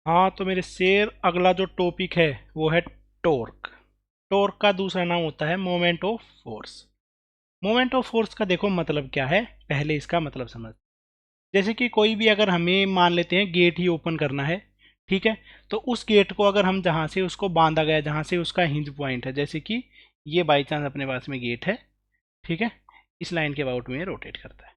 हाँ तो मेरे शेर, अगला जो टॉपिक है वो है टॉर्क। टॉर्क का दूसरा नाम होता है moment of force. Moment of force का देखो मतलब क्या है, पहले इसका मतलब समझ। जैसे कि कोई भी, अगर हमें मान लेते हैं गेट ही ओपन करना है, ठीक है, तो उस गेट को अगर हम जहाँ से उसको बांधा गया, जहाँ से उसका हिंज पॉइंट है, जैसे कि ये बाई चांस अपने पास में गेट है, ठीक है, इस लाइन के अबाउट में रोटेट करता है,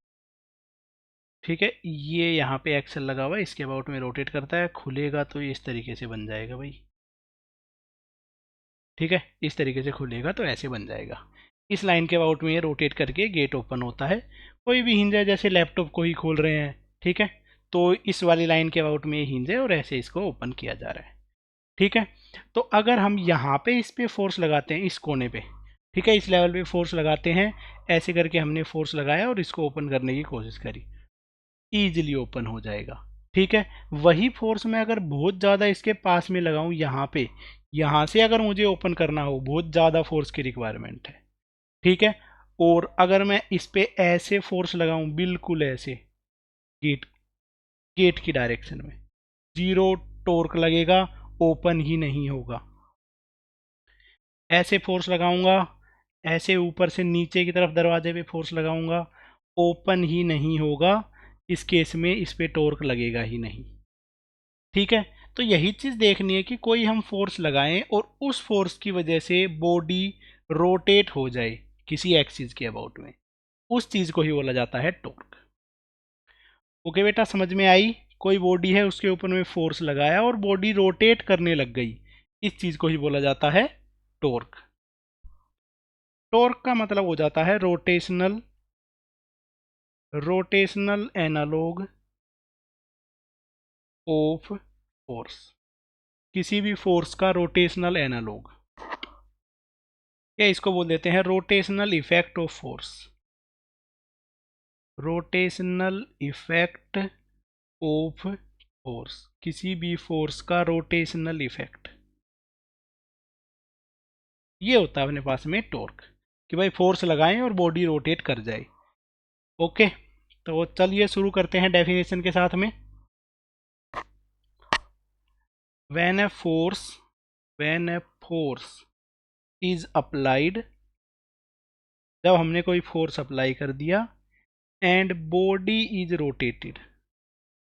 ठीक है, ये यहाँ पे एक्सल लगा हुआ है, इसके अबाउट में रोटेट करता है, खुलेगा तो ये इस तरीके से बन जाएगा भाई, ठीक है, इस तरीके से खुलेगा तो ऐसे बन जाएगा। इस लाइन के अबाउट में ये रोटेट करके गेट ओपन होता है। कोई भी हिंज है, जैसे लैपटॉप को ही खोल रहे हैं, ठीक है, तो इस वाली लाइन के अबाउट में ये हिंज है और ऐसे इसको ओपन किया जा रहा है, ठीक है। तो अगर हम यहाँ पे इस पे फोर्स लगाते हैं, इस कोने पे, ठीक है, इस लेवल पे फोर्स लगाते हैं, ऐसे करके हमने फोर्स लगाया और इसको ओपन करने की कोशिश करी, ईजिली ओपन हो जाएगा, ठीक है। वही फोर्स मैं अगर बहुत ज़्यादा इसके पास में लगाऊं, यहाँ पे, यहाँ से अगर मुझे ओपन करना हो, बहुत ज़्यादा फोर्स की रिक्वायरमेंट है, ठीक है, और अगर मैं इस पे ऐसे फोर्स लगाऊं, बिल्कुल ऐसे, गेट गेट की डायरेक्शन में, जीरो टॉर्क लगेगा, ओपन ही नहीं होगा। ऐसे फोर्स लगाऊंगा, ऐसे ऊपर से नीचे की तरफ दरवाजे पे फोर्स लगाऊंगा, ओपन ही नहीं होगा। इस केस में इस पे टॉर्क लगेगा ही नहीं, ठीक है। तो यही चीज़ देखनी है कि कोई हम फोर्स लगाएं और उस फोर्स की वजह से बॉडी रोटेट हो जाए किसी एक्सिस के अबाउट में, उस चीज़ को ही बोला जाता है टॉर्क। ओके बेटा, समझ में आई? कोई बॉडी है, उसके ऊपर में फोर्स लगाया और बॉडी रोटेट करने लग गई, इस चीज़ को ही बोला जाता है टॉर्क। टॉर्क का मतलब हो जाता है rotational, rotational analogue of force, किसी भी फोर्स का रोटेशनल एनालॉग, या इसको बोल देते हैं rotational effect of force, rotational effect of force, किसी भी फोर्स का रोटेशनल इफेक्ट, ये होता है अपने पास में टॉर्क, कि भाई फोर्स लगाएं और बॉडी रोटेट कर जाए। ओके, तो चलिए शुरू करते हैं डेफिनेशन के साथ में। When a force, when a force is applied, जब हमने कोई फोर्स अप्लाई कर दिया, and body is rotated,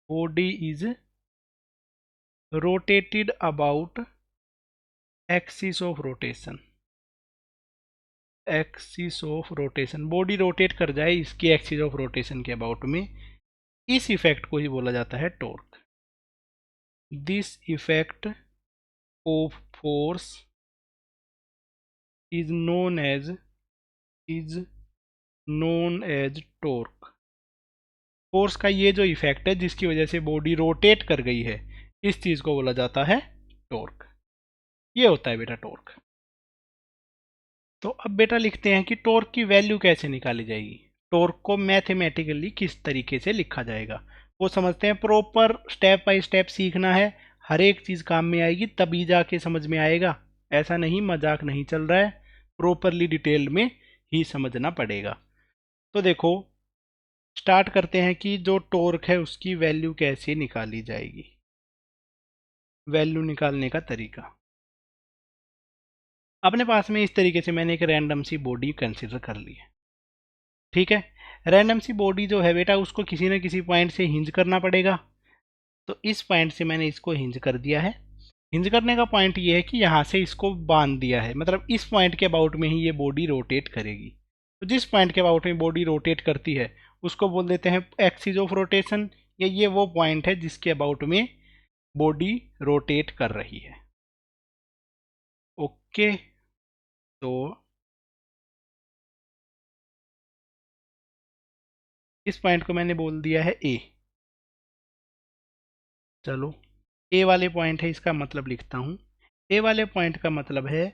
body is rotated about axis of rotation, axis of rotation, body rotate कर जाए इसकी एक्सिस ऑफ रोटेशन के अबाउट में, इस इफेक्ट को ही बोला जाता है torque. This effect of force is known as, is known as torque. Force का ये जो इफेक्ट है जिसकी वजह से बॉडी रोटेट कर गई है, इस चीज को बोला जाता है टॉर्क। ये होता है बेटा टॉर्क। तो अब बेटा लिखते हैं कि टॉर्क की वैल्यू कैसे निकाली जाएगी, टॉर्क को मैथमेटिकली किस तरीके से लिखा जाएगा, वो समझते हैं। प्रॉपर स्टेप बाय स्टेप सीखना है, हर एक चीज़ काम में आएगी तभी जाके समझ में आएगा, ऐसा नहीं मजाक नहीं चल रहा है, प्रॉपरली डिटेल में ही समझना पड़ेगा। तो देखो, स्टार्ट करते हैं कि जो टॉर्क है उसकी वैल्यू कैसे निकाली जाएगी। वैल्यू निकालने का तरीका, अपने पास में इस तरीके से मैंने एक रैंडम सी बॉडी कंसिडर कर ली है, ठीक है। रैंडम सी बॉडी जो है बेटा, उसको किसी न किसी पॉइंट से हिंज करना पड़ेगा, तो इस पॉइंट से मैंने इसको हिंज कर दिया है। हिंज करने का पॉइंट ये है कि यहाँ से इसको बांध दिया है, मतलब इस पॉइंट के अबाउट में ही ये बॉडी रोटेट करेगी। तो जिस पॉइंट के अबाउट में बॉडी रोटेट करती है उसको बोल देते हैं एक्सिस ऑफ रोटेशन, या ये वो पॉइंट है जिसके अबाउट में बॉडी रोटेट कर रही है। ओके, तो इस पॉइंट को मैंने बोल दिया है ए। चलो, ए वाले पॉइंट है, इसका मतलब लिखता हूँ। ए वाले पॉइंट का मतलब है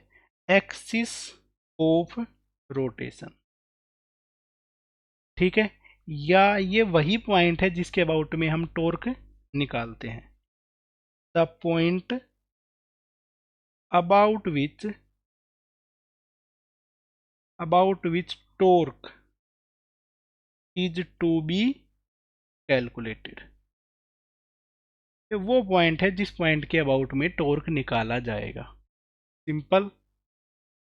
एक्सिस ऑफ रोटेशन, ठीक है, या ये वही पॉइंट है जिसके अबाउट में हम टॉर्क निकालते हैं। The point about which, about which torque is to be calculated, ये वो पॉइंट है जिस पॉइंट के अबाउट में टॉर्क निकाला जाएगा। सिंपल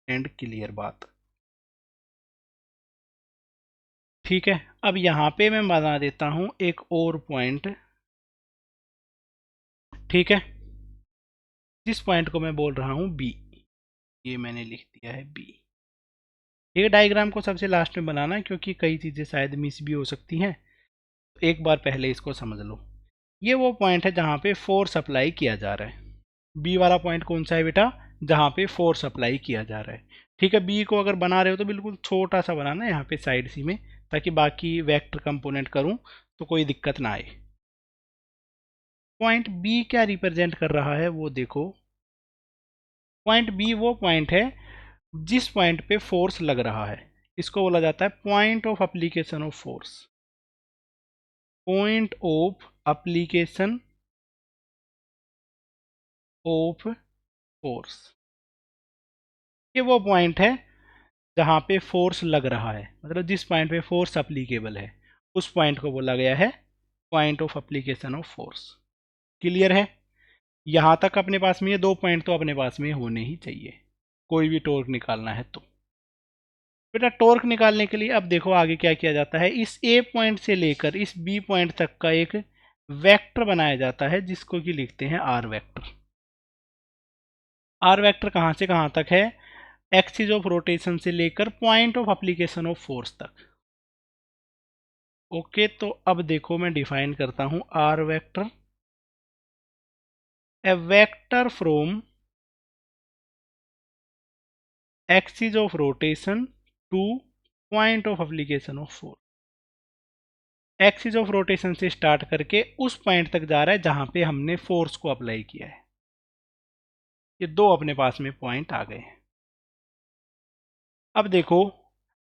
एंड क्लियर बात। ठीक है, अब यहाँ पे मैं बना देता हूँ एक और पॉइंट। ठीक है, जिस पॉइंट को मैं बोल रहा हूँ बी, ये मैंने लिख दिया है बी। ये डायग्राम को सबसे लास्ट में बनाना है क्योंकि कई चीज़ें शायद मिस भी हो सकती हैं, तो एक बार पहले इसको समझ लो। ये वो पॉइंट है जहाँ पे फोर्स अप्लाई किया जा रहा है। बी वाला पॉइंट कौन सा है बेटा? जहाँ पे फोर्स अप्लाई किया जा रहा है। ठीक है, बी को अगर बना रहे हो तो बिल्कुल छोटा सा बनाना है यहाँ पे साइड सी में, ताकि बाकी वेक्टर कंपोनेंट करूँ तो कोई दिक्कत ना आए। पॉइंट बी क्या रिप्रेजेंट कर रहा है वो देखो। पॉइंट बी वो पॉइंट है जिस पॉइंट पे फोर्स लग रहा है, इसको बोला जाता है point of application of force. Point of application of force, ये वो पॉइंट है जहाँ पे फोर्स लग रहा है, मतलब जिस पॉइंट पे फोर्स अप्लीकेबल है उस पॉइंट को बोला गया है point of application of force. Clear है? यहाँ तक अपने पास में ये दो पॉइंट तो अपने पास में होने ही चाहिए कोई भी टॉर्क निकालना है तो। बेटा टॉर्क निकालने के लिए अब देखो आगे क्या किया जाता है। इस ए पॉइंट से लेकर इस बी पॉइंट तक का एक वेक्टर बनाया जाता है जिसको कि लिखते हैं आर वेक्टर। आर वेक्टर कहाँ से कहाँ तक है? एक्सिस ऑफ रोटेशन से लेकर point of application of force तक। ओके, तो अब देखो मैं डिफाइन करता हूं R vector, a vector from axis of rotation to point of application of force. Axis of rotation से स्टार्ट करके उस पॉइंट तक जा रहा है जहां पे हमने फोर्स को अप्लाई किया है। ये दो अपने पास में पॉइंट आ गए हैं। अब देखो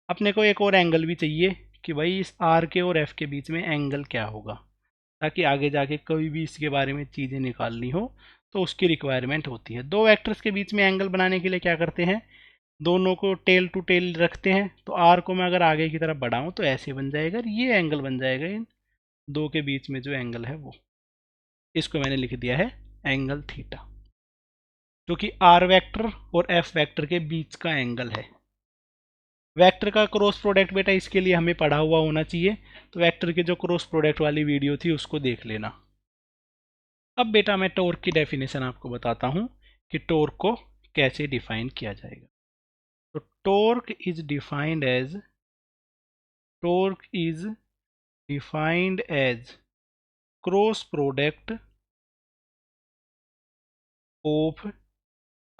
अपने को एक और एंगल भी चाहिए कि भाई इस आर के और एफ के बीच में एंगल क्या होगा, ताकि आगे जाके कोई भी इसके बारे में चीज़ें निकालनी हो तो उसकी रिक्वायरमेंट होती है। दो वेक्टर्स के बीच में एंगल बनाने के लिए क्या करते हैं, दोनों को टेल टू टेल रखते हैं। तो आर को मैं अगर आगे की तरफ बढ़ाऊं तो ऐसे बन जाएगा, ये एंगल बन जाएगा इन दो के बीच में जो एंगल है वो। इसको मैंने लिख दिया है एंगल थीटा, जो कि आर वेक्टर और एफ वेक्टर के बीच का एंगल है। वेक्टर का क्रॉस प्रोडक्ट बेटा इसके लिए हमें पढ़ा हुआ होना चाहिए, तो वेक्टर के जो क्रॉस प्रोडक्ट वाली वीडियो थी उसको देख लेना। अब बेटा मैं टॉर्क की डेफिनेशन आपको बताता हूं कि टॉर्क को कैसे डिफाइन किया जाएगा। तो torque is defined as cross product of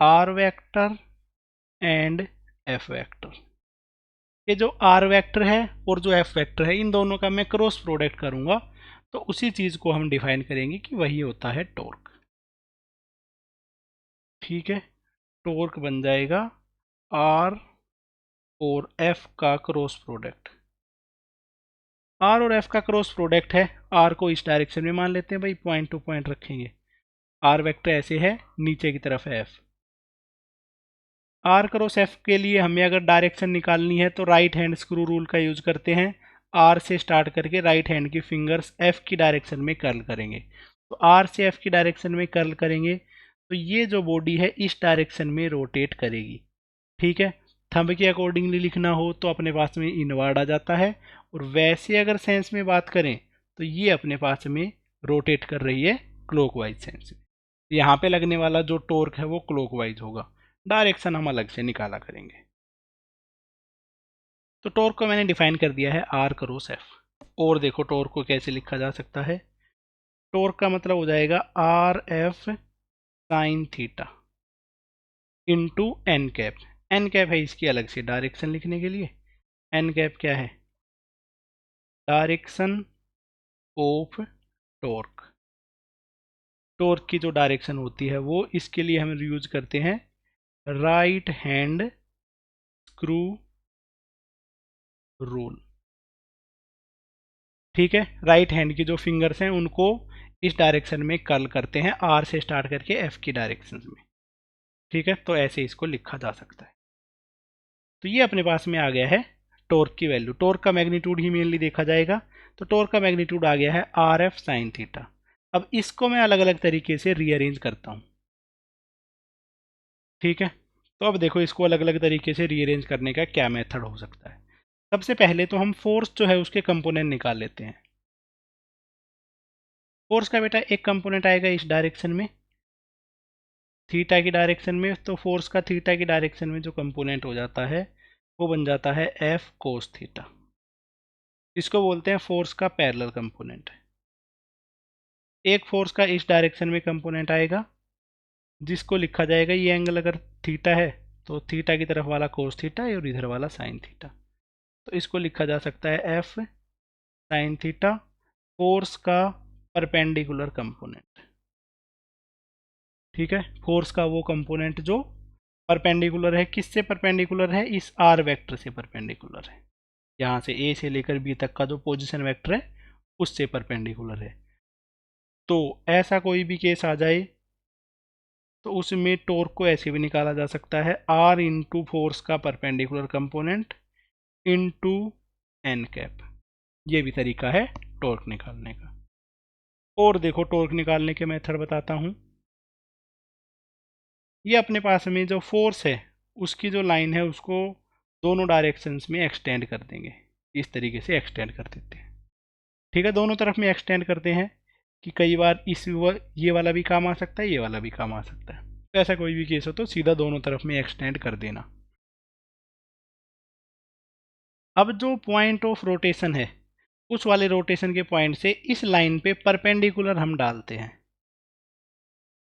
R vector and F vector. ये जो आर वेक्टर है और जो एफ वेक्टर है इन दोनों का मैं क्रॉस प्रोडक्ट करूंगा तो उसी चीज को हम डिफाइन करेंगे कि वही होता है टॉर्क। ठीक है, टॉर्क बन जाएगा आर और एफ का क्रॉस प्रोडक्ट। आर और एफ का क्रॉस प्रोडक्ट है, आर को इस डायरेक्शन में मान लेते हैं भाई, पॉइंट टू पॉइंट रखेंगे। आर वेक्टर ऐसे है, नीचे की तरफ है एफ। आर क्रॉस एफ के लिए हमें अगर डायरेक्शन निकालनी है तो राइट हैंड स्क्रू रूल का यूज करते हैं। आर से स्टार्ट करके राइट हैंड की फिंगर्स एफ की डायरेक्शन में कर्ल करेंगे। तो आर से एफ की डायरेक्शन में कर्ल करेंगे तो ये जो बॉडी है इस डायरेक्शन में रोटेट करेगी। ठीक है, थंब के अकॉर्डिंगली लिखना हो तो अपने पास में इनवर्ड आ जाता है, और वैसे अगर सेंस में बात करें तो ये अपने पास में रोटेट कर रही है क्लॉकवाइज सेंस में। यहाँ पे लगने वाला जो टॉर्क है वो क्लॉकवाइज होगा, डायरेक्शन हम अलग से निकाला करेंगे। तो टॉर्क को मैंने डिफाइन कर दिया है आर क्रॉस एफ। और देखो टॉर्क को कैसे लिखा जा सकता है। टॉर्क का मतलब हो जाएगा R F sine theta into N cap. N cap है इसकी अलग से डायरेक्शन लिखने के लिए। एन कैप क्या है? Direction of torque. टॉर्क की जो डायरेक्शन होती है वो, इसके लिए हम यूज करते हैं राइट हैंड स्क्रू रूल। ठीक है, राइट हैंड की जो फिंगर्स हैं उनको इस डायरेक्शन में कर्ल करते हैं, आर से स्टार्ट करके एफ की डायरेक्शन में। ठीक है, तो ऐसे इसको लिखा जा सकता है। तो ये अपने पास में आ गया है टॉर्क की वैल्यू। टॉर्क का मैग्नीट्यूड ही मेनली देखा जाएगा, तो टॉर्क का मैग्नीट्यूड आ गया है आर एफ साइन थीटा। अब इसको मैं अलग अलग तरीके से रीअरेंज करता हूँ, ठीक है। तो अब देखो इसको अलग अलग तरीके से रीअरेंज करने का क्या मेथड हो सकता है। सबसे पहले तो हम फोर्स जो है उसके कंपोनेंट निकाल लेते हैं। फोर्स का बेटा एक कंपोनेंट आएगा इस डायरेक्शन में, थीटा की डायरेक्शन में, तो फोर्स का थीटा की डायरेक्शन में जो कंपोनेंट हो जाता है वो बन जाता है एफ कोस थीटा। इसको बोलते हैं फोर्स का पैरेलल कंपोनेंट। एक फोर्स का इस डायरेक्शन में कंपोनेंट आएगा जिसको लिखा जाएगा, ये एंगल अगर थीटा है तो थीटा की तरफ वाला कोस थीटा और इधर वाला साइन थीटा, तो इसको लिखा जा सकता है एफ साइन थीटा, फोर्स का परपेंडिकुलर कंपोनेंट, ठीक है। फोर्स का वो कंपोनेंट जो परपेंडिकुलर है, किससे परपेंडिकुलर है, इस आर वेक्टर से परपेंडिकुलर है। यहाँ से ए से लेकर बी तक का जो पोजीशन वेक्टर है उससे परपेंडिकुलर है। तो ऐसा कोई भी केस आ जाए तो उसमें टॉर्क को ऐसे भी निकाला जा सकता है, आर इंटू फोर्स का perpendicular component into N cap. ये भी तरीका है टॉर्क निकालने का। और देखो टॉर्क निकालने के मेथड बताता हूँ। ये अपने पास में जो फोर्स है उसकी जो लाइन है उसको दोनों डायरेक्शंस में एक्सटेंड कर देंगे, इस तरीके से एक्सटेंड कर देते हैं, ठीक है। दोनों तरफ में एक्सटेंड करते हैं कि कई बार ये वाला भी काम आ सकता है, ये वाला भी काम आ सकता है। तो ऐसा कोई भी केस हो तो सीधा दोनों तरफ में एक्सटेंड कर देना। अब जो पॉइंट ऑफ रोटेशन है उस वाले रोटेशन के पॉइंट से इस लाइन पे परपेंडिकुलर हम डालते हैं,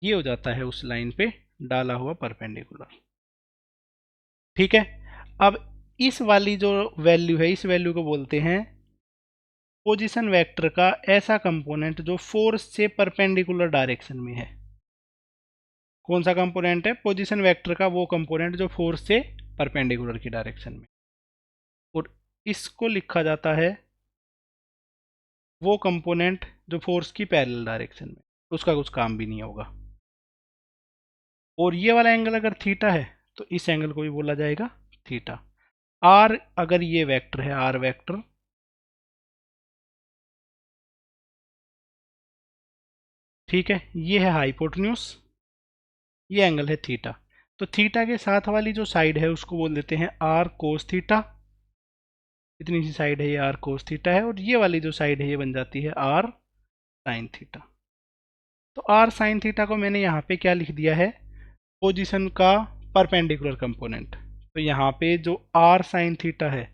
ये हो जाता है उस लाइन पे डाला हुआ परपेंडिकुलर, ठीक है। अब इस वाली जो वैल्यू है इस वैल्यू को बोलते हैं पोजीशन वेक्टर का ऐसा कंपोनेंट जो फोर्स से परपेंडिकुलर डायरेक्शन में है। कौन सा कंपोनेंट है, पोजीशन वेक्टर का वो कंपोनेंट जो फोर्स से परपेंडिकुलर की डायरेक्शन में, और इसको लिखा जाता है वो कंपोनेंट जो फोर्स की पैरेलल डायरेक्शन में, उसका कुछ काम भी नहीं होगा। और ये वाला एंगल अगर थीटा है तो इस एंगल को भी बोला जाएगा थीटा। आर अगर ये वेक्टर है, आर वेक्टर, ठीक है, ये है हाइपोटेन्यूज, ये एंगल है थीटा। तो थीटा के साथ वाली जो साइड है उसको बोल देते हैं आर कोस थीटा। इतनी सी साइड है ये आर कोस थीटा है, और ये वाली जो साइड है ये बन जाती है आर साइन थीटा। तो आर साइन थीटा को मैंने यहाँ पे क्या लिख दिया है, पोजीशन का परपेंडिकुलर कंपोनेंट। तो यहाँ पे जो आर साइन थीटा है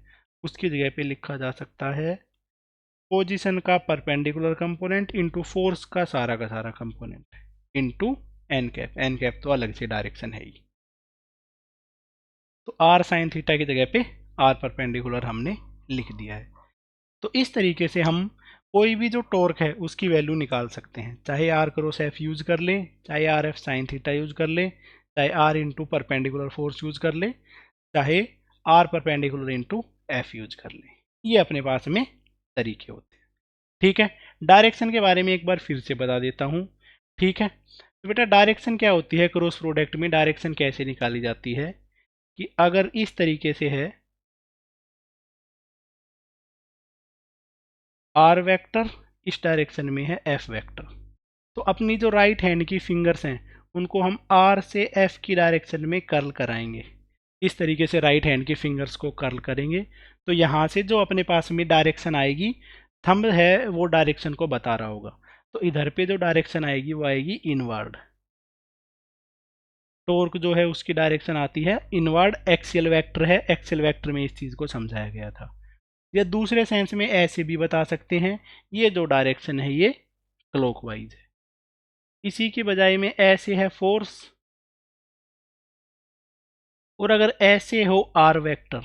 उसकी जगह पे लिखा जा सकता है पोजीशन का परपेंडिकुलर कंपोनेंट इंटू फोर्स का सारा component into N cap. N cap तो अलग से डायरेक्शन है ही। तो आर साइन थीटा की जगह पे आर परपेंडिकुलर हमने लिख दिया है। तो इस तरीके से हम कोई भी जो टॉर्क है उसकी वैल्यू निकाल सकते हैं, चाहे आर क्रॉस एफ यूज कर लें, चाहे R F sine theta use कर लें, चाहे R into perpendicular force use कर लें, चाहे R perpendicular into F use कर लें। ये अपने पास में तरीके होते हैं, ठीक है। डायरेक्शन के बारे में एक बार फिर से बता देता हूँ, ठीक है। तो बेटा डायरेक्शन क्या होती है, क्रॉस प्रोडक्ट में डायरेक्शन कैसे निकाली जाती है कि अगर इस तरीके से है आर वेक्टर, इस डायरेक्शन में है एफ वेक्टर, तो अपनी जो राइट हैंड की फिंगर्स हैं उनको हम आर से एफ की डायरेक्शन में कर्ल कराएंगे। इस तरीके से राइट हैंड की फिंगर्स को कर्ल करेंगे तो यहाँ से जो अपने पास में डायरेक्शन आएगी, थंब है वो डायरेक्शन को बता रहा होगा, तो इधर पे जो डायरेक्शन आएगी वो आएगी इनवर्ड। टॉर्क जो है उसकी डायरेक्शन आती है इनवर्ड, एक्सियल वेक्टर है, एक्सियल वेक्टर में इस चीज़ को समझाया गया था। या दूसरे सेंस में ऐसे भी बता सकते हैं, ये जो डायरेक्शन है ये क्लॉकवाइज है। इसी के बजाय में ऐसे है फोर्स, और अगर ऐसे हो आर वेक्टर,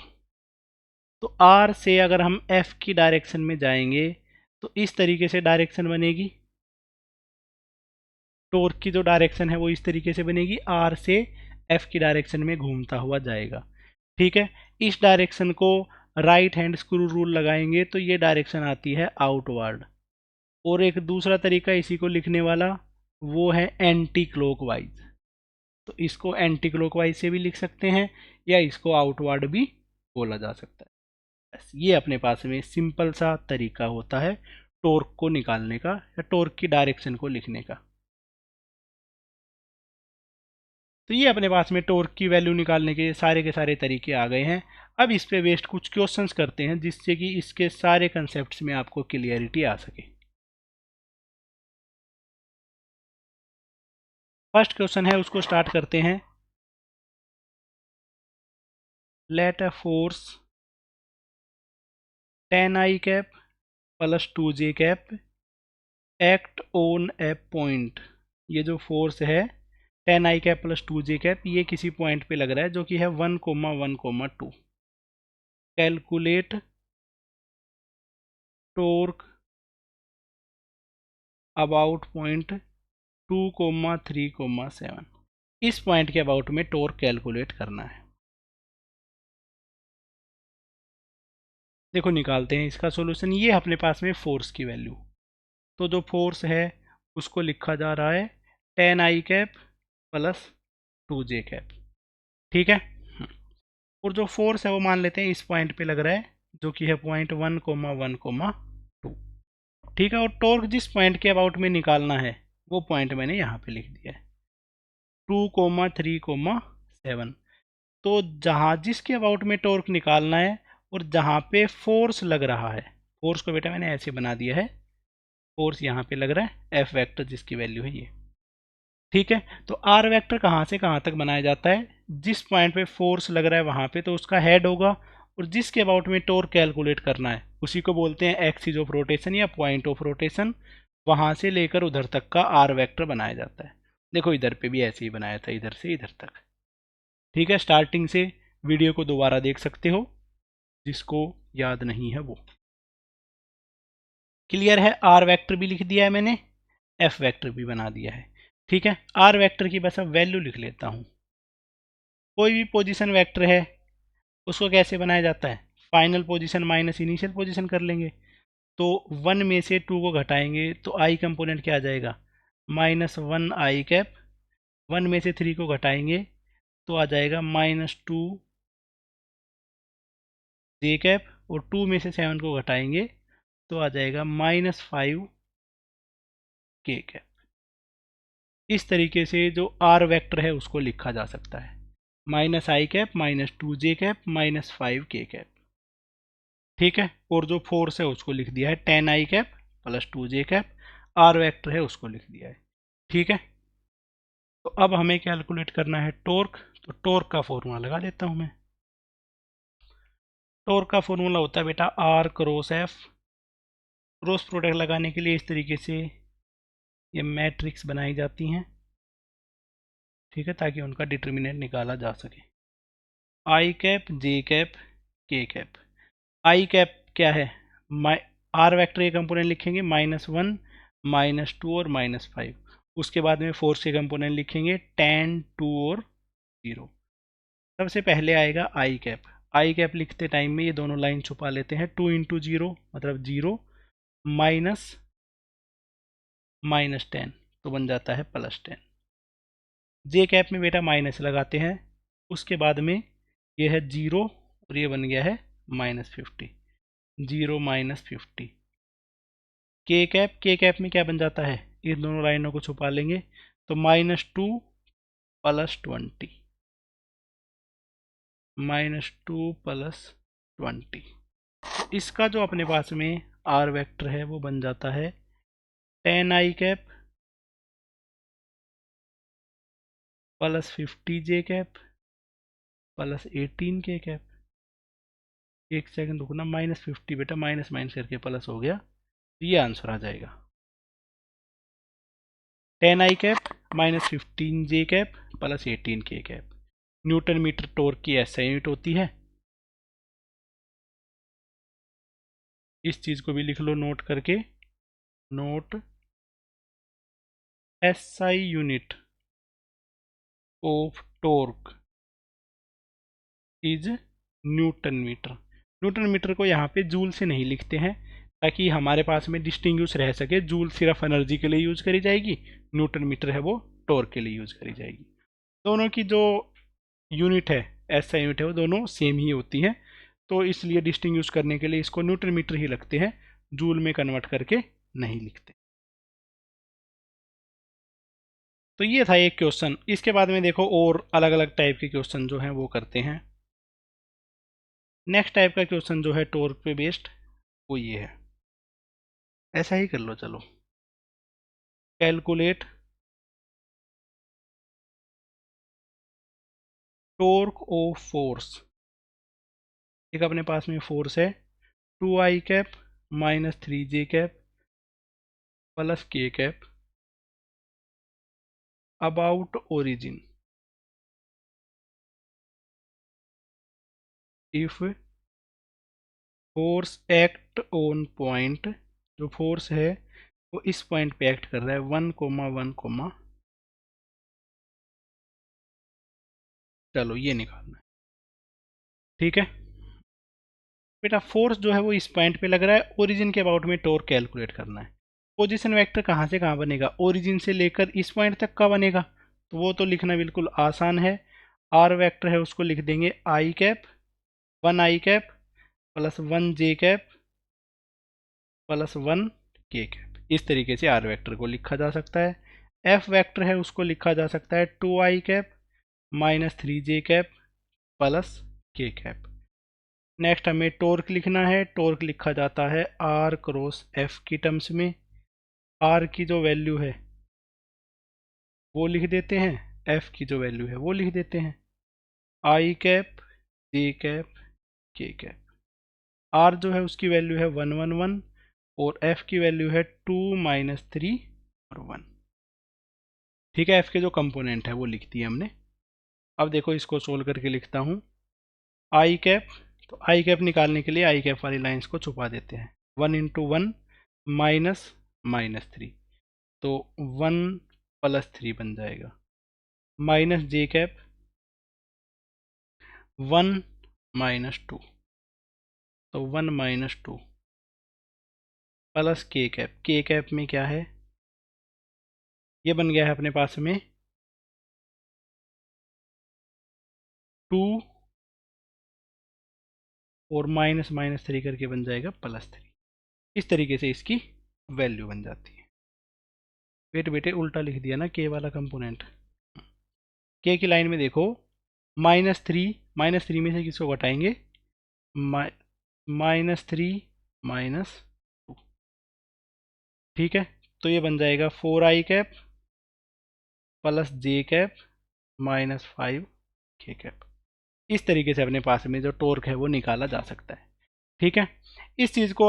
तो आर से अगर हम एफ की डायरेक्शन में जाएंगे तो इस तरीके से डायरेक्शन बनेगी। टॉर्क की जो डायरेक्शन है वो इस तरीके से बनेगी, आर से एफ की डायरेक्शन में घूमता हुआ जाएगा, ठीक है। इस डायरेक्शन को राइट हैंड स्क्रू रूल लगाएंगे तो ये डायरेक्शन आती है आउटवर्ड। और एक दूसरा तरीका इसी को लिखने वाला वो है एंटी क्लॉकवाइज, तो इसको एंटी क्लॉकवाइज से भी लिख सकते हैं या इसको आउटवर्ड भी बोला जा सकता है। बस ये अपने पास में सिंपल सा तरीका होता है टॉर्क को निकालने का या टॉर्क की डायरेक्शन को लिखने का। तो ये अपने पास में टॉर्क की वैल्यू निकालने के सारे तरीके आ गए हैं। अब इस पे बेस्ड कुछ क्वेश्चंस करते हैं जिससे कि इसके सारे कंसेप्ट्स में आपको क्लियरिटी आ सके। फर्स्ट क्वेश्चन है, उसको स्टार्ट करते हैं। Let a force 10i cap plus 2j cap act on a point. ये जो फोर्स है 10i cap plus 2j cap, ये किसी पॉइंट पे लग रहा है जो कि है 1,1,2। Calculate torque about point 2,3,7। इस पॉइंट के अबाउट में टॉर्क कैलकुलेट करना है। देखो निकालते हैं इसका सॉल्यूशन। ये अपने पास में फोर्स की वैल्यू, तो जो फोर्स है उसको लिखा जा रहा है 10i cap plus 2j cap, ठीक है। और जो फोर्स है वो मान लेते हैं इस पॉइंट पे लग रहा है जो कि है पॉइंट 1,1,2, ठीक है। और टॉर्क जिस पॉइंट के अबाउट में निकालना है वो पॉइंट मैंने यहाँ पे लिख दिया है 2,3,7। तो जहाँ जिसके अबाउट में टॉर्क निकालना है और जहाँ पे फोर्स लग रहा है, फोर्स को बेटा मैंने ऐसे बना दिया है, फोर्स यहाँ पे लग रहा है एफ वेक्टर जिसकी वैल्यू है ये, ठीक है। तो आर वेक्टर कहाँ से कहाँ तक बनाया जाता है, जिस पॉइंट पे फोर्स लग रहा है वहाँ पे तो उसका हेड होगा, और जिसके अबाउट में टॉर्क कैलकुलेट करना है उसी को बोलते हैं एक्सिस ऑफ रोटेशन या पॉइंट ऑफ रोटेशन। वहाँ से लेकर उधर तक का आर वेक्टर बनाया जाता है। देखो इधर पे भी ऐसे ही बनाया था, इधर से इधर तक, ठीक है। स्टार्टिंग से वीडियो को दोबारा देख सकते हो जिसको याद नहीं है वो। क्लियर है, आर वेक्टर भी लिख दिया है मैंने, एफ वेक्टर भी बना दिया है, ठीक है। आर वेक्टर की बस अब वैल्यू लिख लेता हूँ। कोई भी पोजीशन वेक्टर है उसको कैसे बनाया जाता है, final position minus initial position कर लेंगे। तो 1 में से 2 को घटाएंगे तो आई कंपोनेंट क्या आ जाएगा, -1i कैप। 1 में से 3 को घटाएंगे तो आ जाएगा -2j कैप, और 2 में से 7 को घटाएंगे तो आ जाएगा -5k कैप। इस तरीके से जो आर वेक्टर है उसको लिखा जा सकता है, -i cap, -2j cap, -5k cap, ठीक है। और जो फोर्स है उसको लिख दिया है 10i cap plus 2j cap, R vector है उसको लिख दिया है, ठीक है। तो अब हमें कैलकुलेट करना है टॉर्क। तो टॉर्क का फॉर्मूला लगा देता हूं मैं। टॉर्क का फॉर्मूला होता है बेटा R cross F. Cross product लगाने के लिए इस तरीके से ये मैट्रिक्स बनाई जाती हैं, ठीक है, ताकि उनका डिटर्मिनेंट निकाला जा सके। आई कैप, जे कैप, के कैप। आई कैप क्या है, आर वेक्टर के कंपोनेंट लिखेंगे -1, -2 और -5। उसके बाद में फोर्स के कंपोनेंट लिखेंगे 10, 2 और 0। सबसे पहले आएगा आई कैप। आई कैप लिखते टाइम में ये दोनों लाइन छुपा लेते हैं, 2 इंटू 0 मतलब 0, माइनस -10 तो बन जाता है +10। जे कैप में बेटा माइनस लगाते हैं, उसके बाद में ये है 0 और ये बन गया है -50, 0 -50। के कैप में क्या बन जाता है, इन दोनों लाइनों को छुपा लेंगे तो -2 +20, -2 +20। इसका जो अपने पास में आर वेक्टर है वो बन जाता है 10i cap plus 50j cap plus 18k cap. एक सेकंड रुकना, -50 बेटा माइनस माइनस करके प्लस हो गया, तो ये आंसर आ जाएगा 10i cap -15j cap plus 18k cap. Newton metre torque की SI यूनिट होती है। इस चीज़ को भी लिख लो नोट करके, note SI unit of torque is newton metre. Newton metre को यहाँ पे जूल से नहीं लिखते हैं ताकि हमारे पास में डिस्टिंग्विश रह सके। जूल सिर्फ एनर्जी के लिए यूज करी जाएगी, न्यूटन मीटर है वो टॉर्क के लिए यूज करी जाएगी। दोनों की जो यूनिट है, SI यूनिट है, वो दोनों सेम ही होती हैं, तो इसलिए डिस्टिंग्विश करने के लिए इसको न्यूटन मीटर ही रखते हैं। जूल में कन्वर्ट करके नहीं लिखते। तो ये था एक क्वेश्चन। इसके बाद में देखो और अलग अलग टाइप के क्वेश्चन जो हैं वो करते हैं। नेक्स्ट टाइप का क्वेश्चन जो है टॉर्क पे बेस्ड, वो ये है। ऐसा ही कर लो, चलो। Calculate torque of force. एक अपने पास में फोर्स है 2i cap minus 3j cap plus k cap about origin if force act on point. जो फोर्स है वो इस पॉइंट पे एक्ट कर रहा है 1,1, चलो ये निकालना है। ठीक है बेटा, फोर्स जो है वो इस पॉइंट पे लग रहा है, ओरिजिन के अबाउट में टॉर्क कैलकुलेट करना है। पोजीशन वेक्टर कहाँ से कहाँ बनेगा, ओरिजिन से लेकर इस पॉइंट तक का बनेगा, तो वो तो लिखना बिल्कुल आसान है। आर वेक्टर है उसको लिख देंगे i cap 1i cap plus 1j cap plus 1k cap. इस तरीके से आर वेक्टर को लिखा जा सकता है। एफ वेक्टर है उसको लिखा जा सकता है 2i cap minus 3j cap plus k cap. Next हमें टॉर्क लिखना है। टॉर्क लिखा जाता है आर क्रॉस एफ की टर्म्स में। आर की जो वैल्यू है वो लिख देते हैं, एफ की जो वैल्यू है वो लिख देते हैं। आई कैप जे कैप के कैप। आर जो है उसकी वैल्यू है 111 और एफ की वैल्यू है 2 माइनस 3 और 1। ठीक है, एफ के जो कंपोनेंट है वो लिख दिए हमने। अब देखो इसको सोल्व करके लिखता हूँ। आई कैप, तो आई कैप निकालने के लिए आई कैप वाली लाइंस को छुपा देते हैं। 1 इंटू 1 माइनस माइनस 3, तो 1 प्लस 3 बन जाएगा। माइनस जे कैप 1 माइनस 2, तो 1 माइनस 2 प्लस के कैप। के कैप में क्या है, ये बन गया है अपने पास में 2 और माइनस माइनस 3 करके बन जाएगा प्लस 3। इस तरीके से इसकी वैल्यू बन जाती है। वेट बेटे, उल्टा लिख दिया ना के वाला कंपोनेंट। के की लाइन में देखो माइनस थ्री में से किसको घटाएंगे, माइनस 3 माइनस 2। ठीक है, तो ये बन जाएगा 4i कैप प्लस जे कैप माइनस 5k कैप। इस तरीके से अपने पास में जो टॉर्क है वो निकाला जा सकता है। ठीक है, इस चीज़ को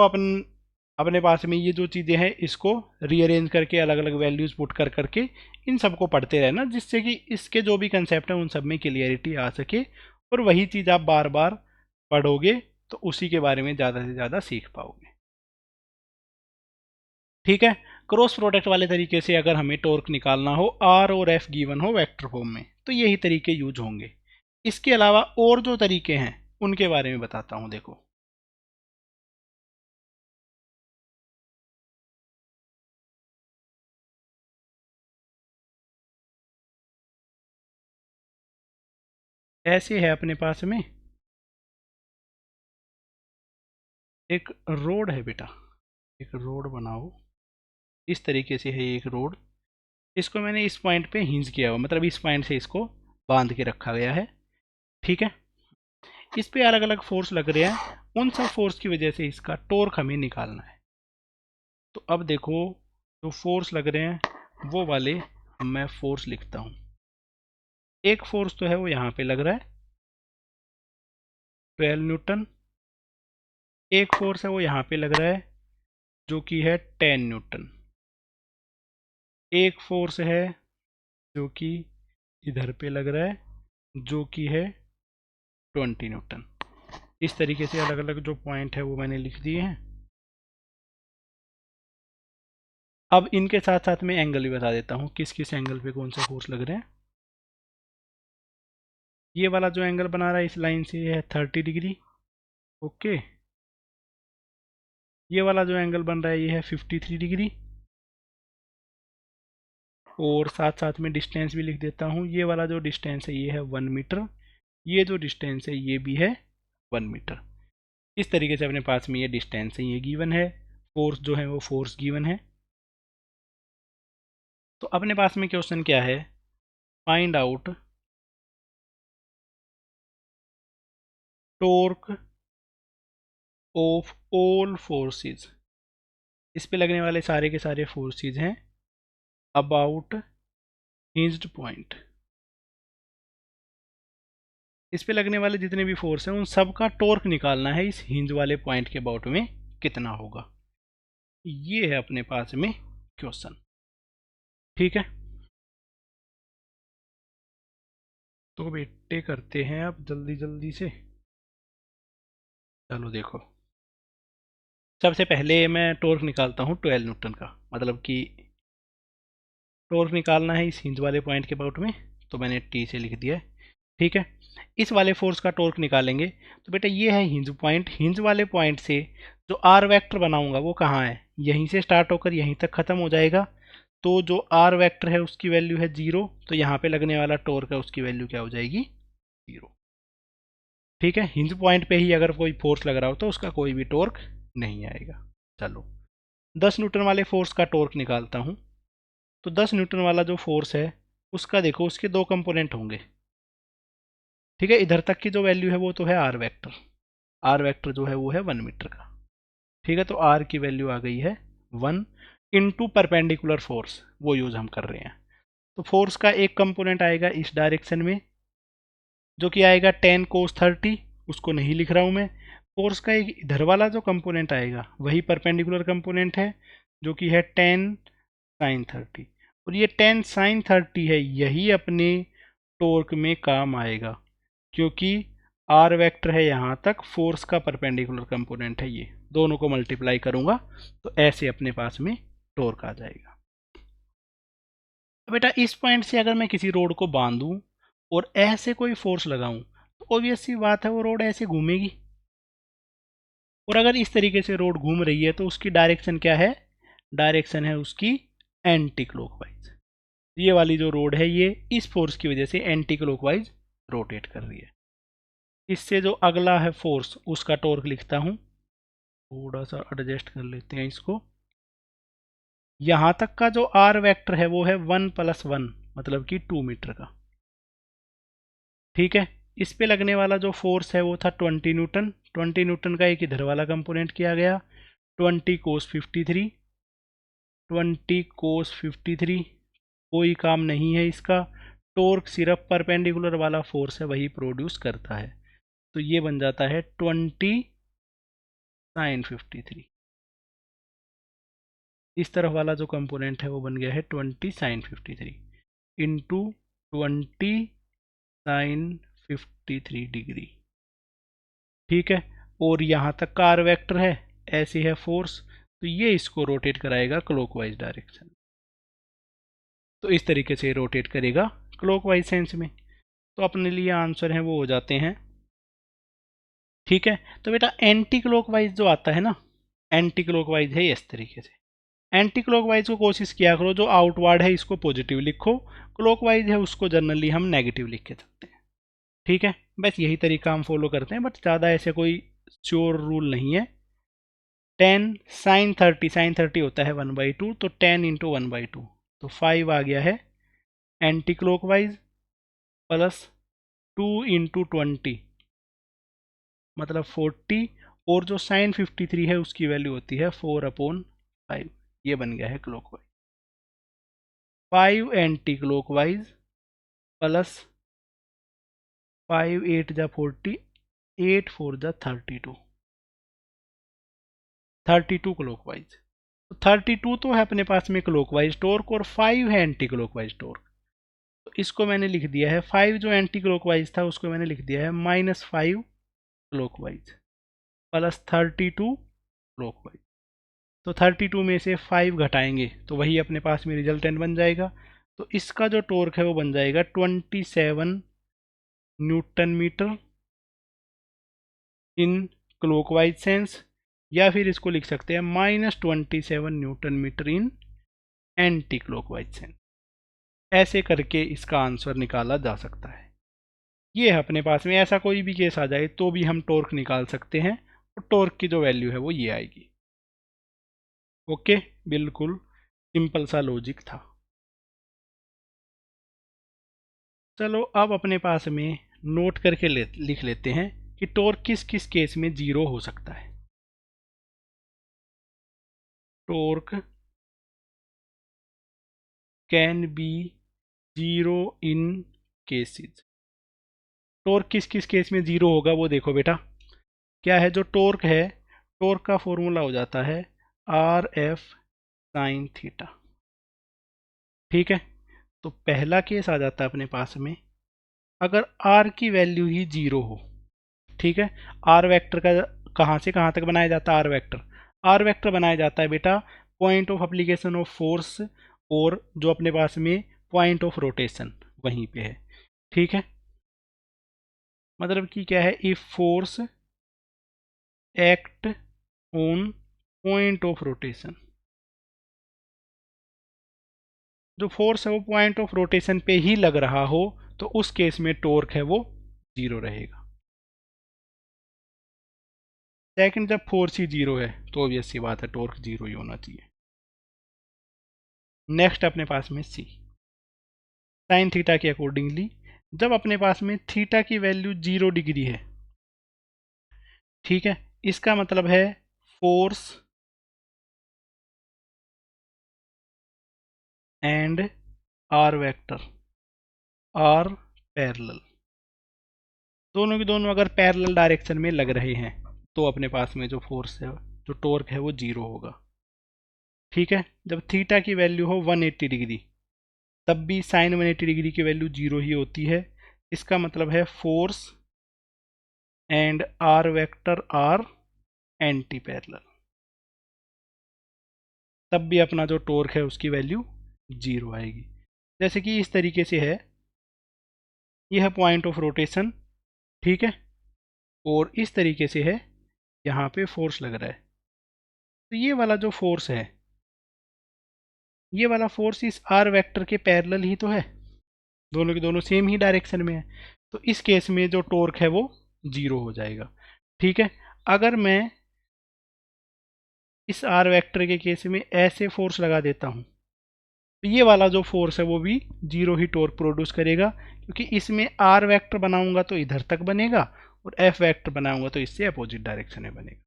अपने पास में ये जो चीज़ें हैं इसको रीअरेंज करके अलग अलग वैल्यूज़ पुट कर करके इन सबको पढ़ते रहना, जिससे कि इसके जो भी कंसेप्ट हैं उन सब में क्लियरिटी आ सके, और वही चीज़ आप बार बार पढ़ोगे तो उसी के बारे में ज़्यादा से ज़्यादा सीख पाओगे। ठीक है, क्रॉस प्रोडक्ट वाले तरीके से अगर हमें टॉर्क निकालना हो, आर और एफ गिवन हो वेक्टर फॉर्म में, तो यही तरीके यूज होंगे। इसके अलावा और जो तरीके हैं उनके बारे में बताता हूं। देखो, ऐसे है अपने पास में एक रोड है बेटा, एक रोड बनाओ। इस तरीके से है एक रोड, इसको मैंने इस पॉइंट पे हिंज किया हुआ, मतलब इस पॉइंट से इसको बांध के रखा गया है। ठीक है, इस पे अलग अलग फोर्स लग रहे हैं, उन सब फोर्स की वजह से इसका टॉर्क हमें निकालना है। तो अब देखो, जो फोर्स लग रहे हैं वो वाले मैं फोर्स लिखता हूँ। एक फोर्स तो है वो यहाँ पे लग रहा है 12 न्यूटन। एक फोर्स है वो यहाँ पे लग रहा है जो कि है 10 न्यूटन। एक फोर्स है जो कि इधर पे लग रहा है जो कि है 20 न्यूटन। इस तरीके से अलग अलग जो पॉइंट है वो मैंने लिख दिए हैं। अब इनके साथ साथ मैं एंगल भी बता देता हूँ, किस किस एंगल पे कौन से फोर्स लग रहे हैं। ये वाला जो एंगल बना रहा है इस लाइन से ये है 30 डिग्री। ओके, ये वाला जो एंगल बन रहा है ये है 53 डिग्री। और साथ साथ में डिस्टेंस भी लिख देता हूँ। ये वाला जो डिस्टेंस है ये है 1 मीटर। ये जो डिस्टेंस है ये भी है 1 मीटर। इस तरीके से अपने पास में ये डिस्टेंस है, ये गिवन है। फोर्स जो है वो फोर्स गिवन है। तो अपने पास में क्वेश्चन क्या है, find out torque of all forces, इस पे लगने वाले सारे के सारे फोर्सेस हैं अबाउट हिंज्ड पॉइंट। इस पे लगने वाले जितने भी फोर्स हैं उन सब का टॉर्क निकालना है इस हिंज वाले पॉइंट के अबाउट में कितना होगा। ये है अपने पास में क्वेश्चन। ठीक है, तो बेटे करते हैं अब जल्दी जल्दी से। चलो देखो, सबसे पहले मैं टॉर्क निकालता हूँ 12 न्यूटन का, मतलब कि टॉर्क निकालना है इस हिंज वाले पॉइंट के अबाउट में, तो मैंने टी से लिख दिया है। ठीक है, इस वाले फोर्स का टॉर्क निकालेंगे। तो बेटा ये है हिंज पॉइंट, हिंज वाले पॉइंट से जो आर वेक्टर बनाऊंगा वो कहाँ है, यहीं से स्टार्ट होकर यहीं तक खत्म हो जाएगा। तो जो आर वेक्टर है उसकी वैल्यू है 0, तो यहाँ पे लगने वाला टॉर्क है उसकी वैल्यू क्या हो जाएगी, 0। ठीक है, हिंज पॉइंट पे ही अगर कोई फोर्स लग रहा हो तो उसका कोई भी टॉर्क नहीं आएगा। चलो 10 न्यूटन वाले फोर्स का टॉर्क निकालता हूँ। तो 10 न्यूटन वाला जो फोर्स है उसका देखो, उसके दो कंपोनेंट होंगे। ठीक है, इधर तक की जो वैल्यू है वो तो है आर वेक्टर, आर वेक्टर जो है वो है 1 मीटर का। ठीक है, तो आर की वैल्यू आ गई है 1 इंटू परपेंडिकुलर फोर्स, वो यूज हम कर रहे हैं। तो फोर्स का एक कंपोनेंट आएगा इस डायरेक्शन में जो कि आएगा 10 कोस 30, उसको नहीं लिख रहा हूं मैं। फोर्स का एक इधर वाला जो कंपोनेंट आएगा वही परपेंडिकुलर कंपोनेंट है जो कि है 10 साइन 30, और ये 10 साइन 30 है, यही अपने टॉर्क में काम आएगा क्योंकि आर वेक्टर है यहाँ तक, फोर्स का परपेंडिकुलर कंपोनेंट है ये, दोनों को मल्टीप्लाई करूंगा तो ऐसे अपने पास में टॉर्क आ जाएगा। बेटा इस पॉइंट से अगर मैं किसी रोड को बांधूं और ऐसे कोई फोर्स लगाऊं तो ऑब्वियस सी बात है वो रोड ऐसे घूमेगी, और अगर इस तरीके से रोड घूम रही है तो उसकी डायरेक्शन क्या है, डायरेक्शन है उसकी एंटी क्लॉकवाइज। ये वाली जो रोड है ये इस फोर्स की वजह से एंटी क्लॉकवाइज रोटेट कर रही है। इससे जो अगला है फोर्स उसका टॉर्क लिखता हूं, थोड़ा सा एडजस्ट कर लेते हैं इसको। यहां तक का जो आर वेक्टर है वो है 1 + 1 मतलब कि 2 मीटर का। ठीक है, इस पे लगने वाला जो फोर्स है वो था 20 न्यूटन, 20 न्यूटन का एक इधर वाला कंपोनेंट किया गया 20 कोस 53, 20 कोस 53 कोई काम नहीं है इसका। टॉर्क सिर्फ परपेंडिकुलर वाला फोर्स है वही प्रोड्यूस करता है, तो ये बन जाता है 20 साइन 53। इस तरफ वाला जो कंपोनेंट है वो बन गया है 20 साइन 53 इंटू 20 साइन 53 डिग्री। ठीक है, और यहाँ तक का आर वेक्टर है, ऐसे है फोर्स, तो ये इसको रोटेट कराएगा क्लॉकवाइज डायरेक्शन, तो इस तरीके से रोटेट करेगा क्लॉकवाइज सेंस में। तो अपने लिए आंसर है वो हो जाते हैं। ठीक है, तो बेटा एंटी क्लॉकवाइज जो आता है ना, एंटी क्लॉकवाइज है इस तरीके से। एंटी क्लॉकवाइज को कोशिश किया करो, जो आउटवर्ड है इसको पॉजिटिव लिखो, क्लॉकवाइज है उसको जनरली हम नेगेटिव लिख के सकते हैं। ठीक है, बस यही तरीका हम फॉलो करते हैं, बट ज़्यादा ऐसे कोई श्योर रूल नहीं है। 10 साइन 30, साइन 30 होता है 1/2, तो 10 इंटू 1/2 तो 5 आ गया है एंटी क्लॉकवाइज, प्लस 2 इंटू 20 मतलब 40, और जो साइन 53 है उसकी वैल्यू होती है 4/5, ये बन गया है क्लॉकवाइज। 5 एंटी क्लॉकवाइज प्लस 5 8 जा 40, 8 4 जा 32, 32 क्लॉकवाइज। तो 32 तो है अपने पास में क्लॉकवाइज टॉर्क, और 5 है एंटी क्लॉकवाइज टॉर्क। तो इसको मैंने लिख दिया है, 5 जो एंटी क्लॉकवाइज था उसको मैंने लिख दिया है -5 क्लॉकवाइज प्लस 32 क्लॉकवाइज। तो 32 में से 5 घटाएंगे तो वही अपने पास में रिजल्टेंट बन जाएगा। तो इसका जो टॉर्क है वो बन जाएगा 27 newton metre in clockwise sense, या फिर इसको लिख सकते हैं -27 newton metre in anticlockwise sense. ऐसे करके इसका आंसर निकाला जा सकता है। ये है अपने पास में, ऐसा कोई भी केस आ जाए तो भी हम टॉर्क निकाल सकते हैं, और टॉर्क की जो वैल्यू है वो ये आएगी। ओके, बिल्कुल सिंपल सा लॉजिक था। चलो अब अपने पास में नोट करके लिख लेते हैं कि टॉर्क किस किस केस में जीरो हो सकता है। Torque can be zero in cases. Torque किस किस केस में जीरो होगा वो देखो बेटा, क्या है जो टॉर्क है, टॉर्क का फॉर्मूला हो जाता है आर एफ साइन थीटा। ठीक है, तो पहला केस आ जाता है अपने पास में अगर आर की वैल्यू ही जीरो हो। ठीक है, आर वेक्टर का कहाँ से कहाँ तक बनाया जाता है, आर वेक्टर बनाया जाता है बेटा point of application of force और जो अपने पास में पॉइंट ऑफ रोटेशन वहीं पे है। ठीक है, मतलब कि क्या है, if force act on point of rotation, जो फोर्स है वो पॉइंट ऑफ रोटेशन पे ही लग रहा हो तो उस केस में टॉर्क है वो जीरो रहेगा। सेकंड, जब फोर्स ही जीरो है तो ऑब्वियस सी बात है टॉर्क जीरो ही होना चाहिए। नेक्स्ट अपने पास में सी, साइन थीटा के अकॉर्डिंगली जब अपने पास में थीटा की वैल्यू 0 डिग्री है, ठीक है, इसका मतलब है force and R vector are parallel, दोनों के दोनों अगर पैरेलल डायरेक्शन में लग रहे हैं तो अपने पास में जो फोर्स है, जो टॉर्क है वो जीरो होगा। ठीक है, जब थीटा की वैल्यू हो 180 डिग्री तब भी साइन 180 डिग्री की वैल्यू जीरो ही होती है। इसका मतलब है force and R vector are antiparallel, तब भी अपना जो टॉर्क है उसकी वैल्यू जीरो आएगी। जैसे कि इस तरीके से है, यह है पॉइंट ऑफ रोटेशन, ठीक है, और इस तरीके से है, यहाँ पे फोर्स लग रहा है, तो ये वाला जो फोर्स है, ये वाला फोर्स इस आर वेक्टर के पैरेलल ही तो है, दोनों के दोनों सेम ही डायरेक्शन में है, तो इस केस में जो टॉर्क है वो जीरो हो जाएगा। ठीक है, अगर मैं इस आर वेक्टर के केस में ऐसे फोर्स लगा देता हूँ तो ये वाला जो फोर्स है वो भी जीरो ही टॉर्क प्रोड्यूस करेगा, क्योंकि इसमें आर वेक्टर बनाऊंगा तो इधर तक बनेगा और एफ वेक्टर बनाऊंगा तो इससे अपोजिट डायरेक्शन में बनेगा।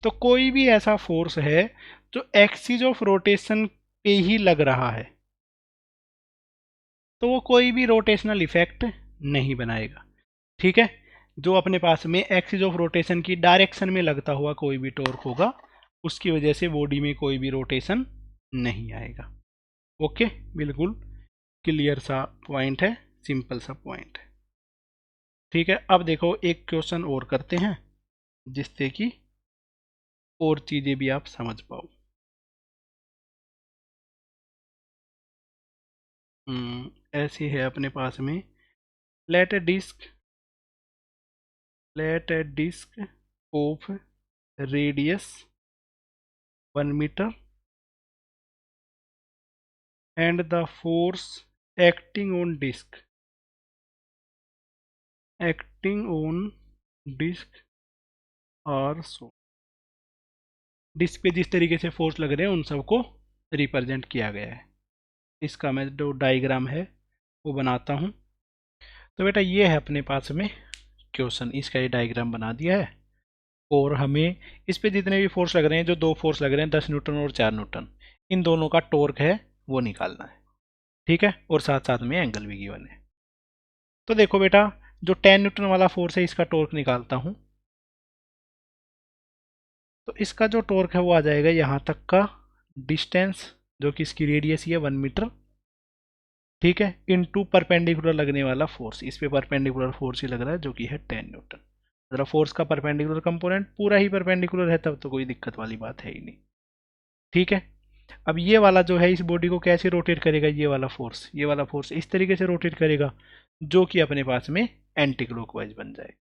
तो कोई भी ऐसा फोर्स है जो एक्सिस ऑफ रोटेशन पे ही लग रहा है तो वो कोई भी रोटेशनल इफेक्ट नहीं बनाएगा। ठीक है, जो अपने पास में एक्सिस ऑफ रोटेशन की डायरेक्शन में लगता हुआ कोई भी टॉर्क होगा उसकी वजह से बॉडी में कोई भी रोटेशन नहीं आएगा। ओके, बिल्कुल क्लियर सा पॉइंट है, सिंपल सा पॉइंट है। ठीक है, अब देखो एक क्वेश्चन और करते हैं जिससे कि और चीज़ें भी आप समझ पाओ। ऐसी है अपने पास में, let a disc of radius 1 metre and the force acting on disk are so, disc पे जिस तरीके से फोर्स लग रहे हैं उन सबको रिप्रेजेंट किया गया है। इसका मैं जो डायग्राम है वो बनाता हूँ। तो बेटा ये है अपने पास में क्वेश्चन, इसका ये डायग्राम बना दिया है और हमें इस पे जितने भी फोर्स लग रहे हैं, जो दो फोर्स लग रहे हैं 10 न्यूटन और 4 न्यूटन, इन दोनों का टॉर्क है वो निकालना है। ठीक है, और साथ साथ में एंगल भी गिवन है। तो देखो बेटा, जो 10 न्यूटन वाला फोर्स है इसका टॉर्क निकालता हूँ, तो इसका जो टॉर्क है वो आ जाएगा यहाँ तक का डिस्टेंस जो कि इसकी रेडियस ही है 1 मीटर, ठीक है, इनटू परपेंडिकुलर लगने वाला फोर्स, इस पे परपेंडिकुलर फोर्स ही लग रहा है जो कि है 10 न्यूटन। मतलब फोर्स का परपेंडिकुलर कंपोनेंट पूरा ही परपेंडिकुलर है तब तो कोई दिक्कत वाली बात है ही नहीं। ठीक है, अब ये वाला जो है इस बॉडी को कैसे रोटेट करेगा, ये वाला फोर्स इस तरीके से रोटेट करेगा जो कि अपने पास में एंटी क्लॉकवाइज बन जाए।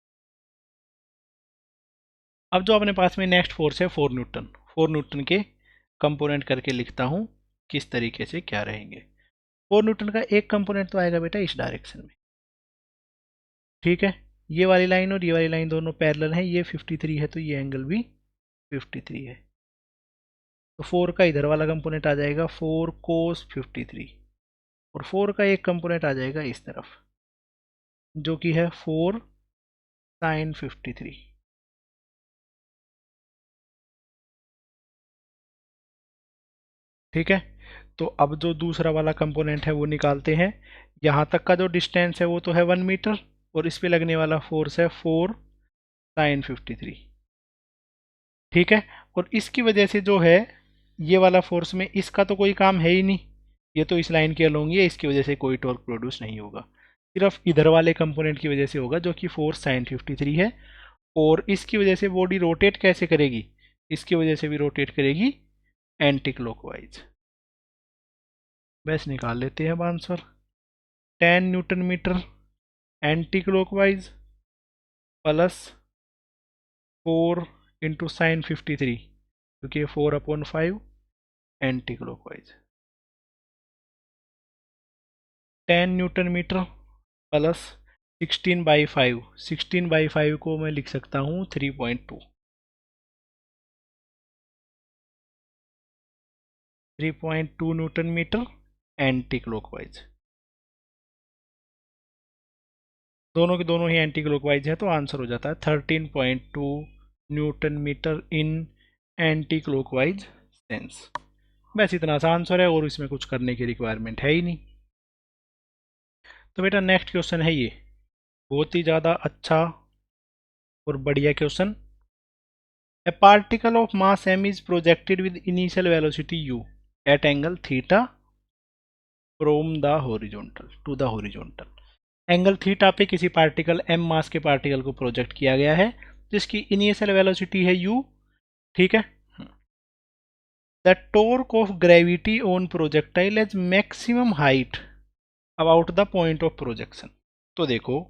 अब जो अपने पास में नेक्स्ट फोर्स है 4 न्यूटन, 4 न्यूटन के कंपोनेंट करके लिखता हूँ किस तरीके से क्या रहेंगे। 4 न्यूटन का एक कंपोनेंट तो आएगा बेटा इस डायरेक्शन में, ठीक है, ये वाली लाइन और ये वाली लाइन दोनों पैरेलल हैं, ये 53 है तो ये एंगल भी 53 है। तो 4 का इधर वाला कंपोनेंट आ जाएगा 4 कोस 53 और 4 का एक कंपोनेंट आ जाएगा इस तरफ जो कि है 4 साइन 53। ठीक है, तो अब जो दूसरा वाला कंपोनेंट है वो निकालते हैं। यहाँ तक का जो डिस्टेंस है वो तो है 1 मीटर और इस पे लगने वाला फोर्स है 4 साइन 53। ठीक है, और इसकी वजह से जो है ये वाला फोर्स में इसका तो कोई काम है ही नहीं, ये तो इस लाइन के अलोंग ही है, इसकी वजह से कोई टॉर्क प्रोड्यूस नहीं होगा, सिर्फ इधर वाले कंपोनेंट की वजह से होगा जो कि 4 साइन 53 है। और इसकी वजह से बॉडी रोटेट कैसे करेगी, इसकी वजह से भी रोटेट करेगी एंटी क्लॉकवाइज। बस निकाल लेते हैं answer, 10 newton metre anticlockwise plus 4 into sine 53 क्योंकि 4/5 anticlockwise, 10 newton metre plus 16/5, 16/5 को मैं लिख सकता हूँ 3.2, 3.2 न्यूटन मीटर एंटी क्लॉकवाइज। दोनों के दोनों ही एंटी क्लॉकवाइज है तो आंसर हो जाता है 13.2 Newton metre in anticlockwise sense. बस इतना सा आंसर है और इसमें कुछ करने की रिक्वायरमेंट है ही नहीं। तो बेटा नेक्स्ट क्वेश्चन है ये, बहुत ही ज़्यादा अच्छा और बढ़िया question. A particle of mass m is projected with initial velocity u at angle theta from the horizontal to the horizontal. Angle theta पे किसी पार्टिकल m मास के पार्टिकल को प्रोजेक्ट किया गया है जिसकी इनिशियल वेलोसिटी है u। ठीक है, the torque of gravity on projectile as maximum height about the point of projection. तो देखो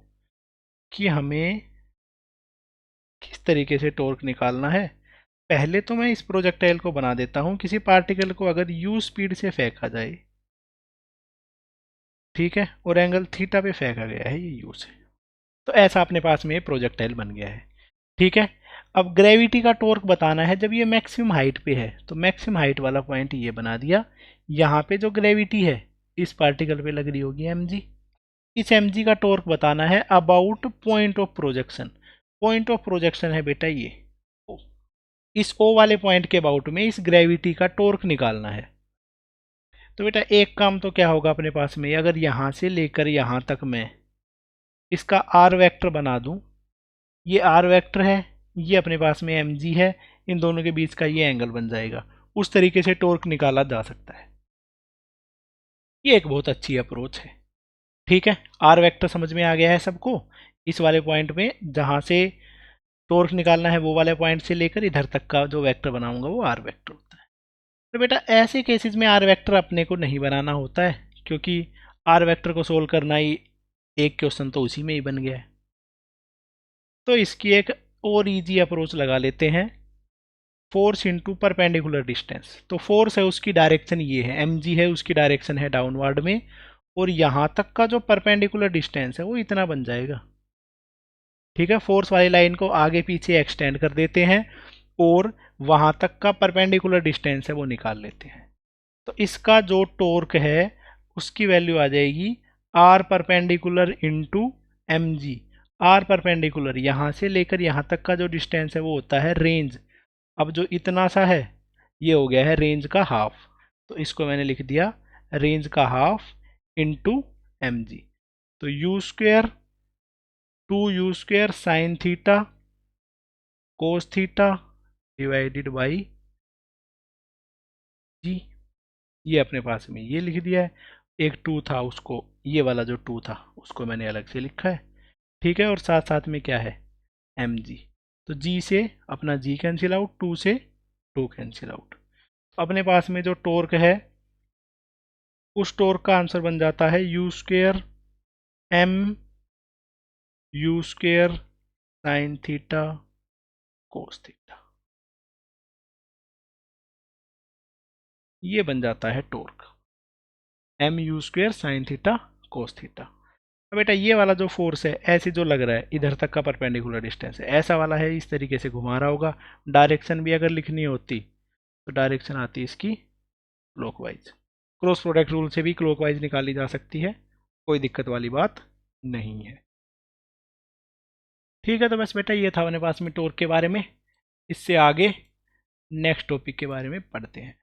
कि हमें किस तरीके से टॉर्क निकालना है। पहले तो मैं इस प्रोजेक्टाइल को बना देता हूं, किसी पार्टिकल को अगर u स्पीड से फेंका जाए, ठीक है, और एंगल थीटा पे फेंका गया है ये u से, तो ऐसा अपने पास में प्रोजेक्टाइल बन गया है। ठीक है, अब ग्रेविटी का टॉर्क बताना है जब ये मैक्सिमम हाइट पे है, तो मैक्सिमम हाइट वाला पॉइंट ये बना दिया। यहाँ पे जो ग्रेविटी है इस पार्टिकल पे लग रही होगी mg, इस mg का टॉर्क बताना है about point of projection. Point of projection है बेटा ये O। इस O वाले पॉइंट के अबाउट में इस ग्रेविटी का टॉर्क निकालना है। तो बेटा एक काम तो क्या होगा अपने पास में, अगर यहाँ से लेकर यहाँ तक मैं इसका आर वेक्टर बना दूं, ये आर वेक्टर है, ये अपने पास में mg है, इन दोनों के बीच का ये एंगल बन जाएगा, उस तरीके से टॉर्क निकाला जा सकता है। ये एक बहुत अच्छी अप्रोच है। ठीक है, आर वेक्टर समझ में आ गया है सबको। इस वाले पॉइंट में जहाँ से टॉर्क निकालना है वो वाले पॉइंट से लेकर इधर तक का जो वेक्टर बनाऊंगा वो आर वेक्टर होता है। तो बेटा ऐसे केसेस में आर वेक्टर अपने को नहीं बनाना होता है क्योंकि आर वेक्टर को सोल्व करना ही एक क्वेश्चन तो उसी में ही बन गया है। तो इसकी एक और इजी अप्रोच लगा लेते हैं, फोर्स इनटू परपेंडिकुलर डिस्टेंस। तो फोर्स है उसकी डायरेक्शन ये है, mg है उसकी डायरेक्शन है डाउनवर्ड में, और यहाँ तक का जो परपेंडिकुलर डिस्टेंस है वो इतना बन जाएगा। ठीक है, फोर्स वाली लाइन को आगे पीछे एक्सटेंड कर देते हैं और वहाँ तक का परपेंडिकुलर डिस्टेंस है वो निकाल लेते हैं। तो इसका जो टॉर्क है उसकी वैल्यू आ जाएगी R perpendicular into M G. R perpendicular यहाँ से लेकर यहाँ तक का जो डिस्टेंस है वो होता है रेंज। अब जो इतना सा है ये हो गया है रेंज का हाफ, तो इसको मैंने लिख दिया रेंज का हाफ इंटू एम जी। तो u square 2u² sine theta cos theta divided by g. ये अपने पास में ये लिख दिया है, एक 2 था उसको, ये वाला जो 2 था उसको मैंने अलग से लिखा है। ठीक है, और साथ साथ में क्या है mg। तो g से अपना g कैंसिल आउट, 2 से 2 कैंसिल आउट। अपने पास में जो टॉर्क है उस टॉर्क का आंसर बन जाता है u² m u² sign theta cos theta. ये बन जाता है torque mu² sign theta cos theta. अब बेटा ये वाला जो फोर्स है ऐसे जो लग रहा है इधर तक का परपेंडिकुलर डिस्टेंस है, ऐसा वाला है, इस तरीके से घुमा रहा होगा। डायरेक्शन भी अगर लिखनी होती तो डायरेक्शन आती है इसकी क्लॉकवाइज। क्रॉस प्रोडक्ट रूल से भी क्लॉकवाइज निकाली जा सकती है, कोई दिक्कत वाली बात नहीं है। ठीक है, तो बस बेटा ये था अपने पास में टॉर्क के बारे में। इससे आगे नेक्स्ट टॉपिक के बारे में पढ़ते हैं।